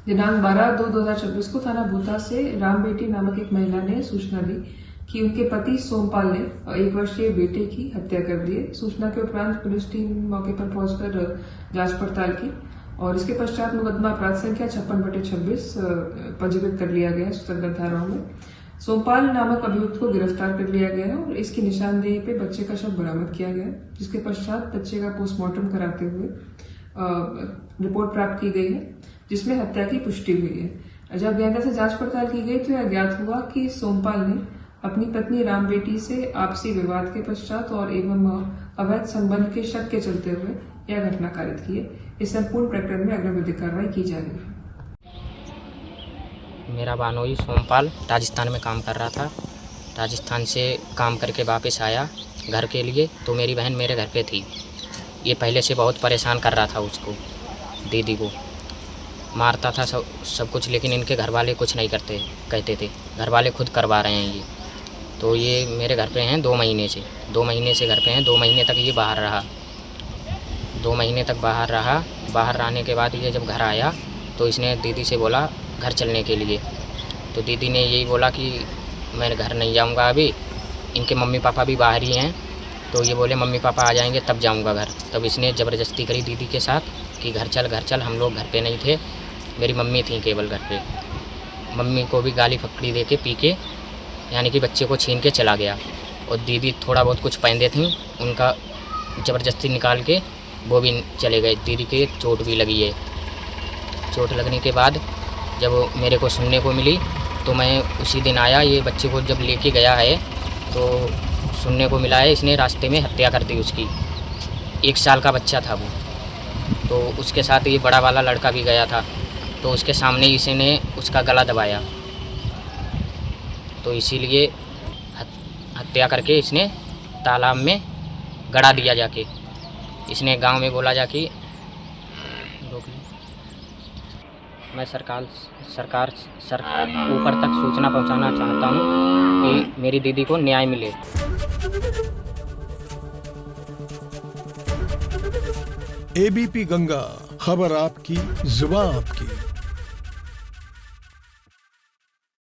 दिनांक 12/2/2026 को थाना भूता से राम बेटी नामक एक महिला ने सूचना दी कि उनके पति सोमपाल ने 1 वर्षीय बेटे की हत्या कर दी है। सूचना के उपरांत पुलिस टीम मौके पर पहुंचकर जांच पड़ताल की और इसके पश्चात मुकदमा अपराध संख्या 56/26 पंजीकृत कर लिया गया है सुसंगत धाराओं में। सोमपाल नामक अभियुक्त को गिरफ्तार कर लिया गया है और इसकी निशानदेही पे बच्चे का शव बरामद किया गया है, जिसके पश्चात बच्चे का पोस्टमार्टम कराते हुए रिपोर्ट प्राप्त की गई है, जिसमें हत्या की पुष्टि हुई है। जब गहनता से जांच पड़ताल की गई तो यह ज्ञात हुआ कि सोमपाल ने अपनी पत्नी राम बेटी से आपसी विवाद के पश्चात और एवं अवैध संबंध के शक के चलते हुए यह घटना कारित की है। इस संपूर्ण प्रकरण में अग्रिम विधिक कार्रवाई की जा रही है। मेरा बानोई सोमपाल राजस्थान में काम कर रहा था। राजस्थान से काम करके वापस आया घर के लिए तो मेरी बहन मेरे घर पे थी। ये पहले से बहुत परेशान कर रहा था उसको, दीदी को मारता था सब कुछ, लेकिन इनके घर वाले कुछ नहीं कहते थे। घर वाले खुद करवा रहे हैं ये। तो ये मेरे घर पे हैं 2 महीने से। 2 महीने से घर पे हैं। 2 महीने तक ये बाहर रहा। 2 महीने तक बाहर रहा। बाहर रहने के बाद ये जब घर आया तो इसने दीदी से बोला घर चलने के लिए। तो दीदी ने यही बोला कि मैं घर नहीं जाऊंगा अभी, इनके मम्मी पापा भी बाहर ही हैं। तो ये बोले मम्मी पापा आ जाएंगे तब जाऊंगा घर। तब इसने ज़बरदस्ती करी दीदी के साथ कि घर चल। हम लोग घर पे नहीं थे, मेरी मम्मी थी केवल घर पे। मम्मी को भी गाली फकड़ी दे के पी के यानी कि बच्चे को छीन के चला गया। और दीदी थोड़ा बहुत कुछ पहनते थी, उनका ज़बरदस्ती निकाल के वो भी चले गए। दीदी के चोट भी लगी है। चोट लगने के बाद जब मेरे को सुनने को मिली तो मैं उसी दिन आया। ये बच्चे को जब लेके गया है तो सुनने को मिला है इसने रास्ते में हत्या कर दी उसकी। 1 साल का बच्चा था वो। तो उसके साथ ये बड़ा वाला लड़का भी गया था, तो उसके सामने इसी ने उसका गला दबाया। तो इसीलिए हत्या करके इसने तालाब में गड़ा दिया जाके। इसने गांव में बोला जाके मैं सरकार ऊपर तक सूचना पहुंचाना चाहता हूं कि मेरी दीदी को न्याय मिले। एबीपी गंगा, खबर आपकी, जुबान आपकी।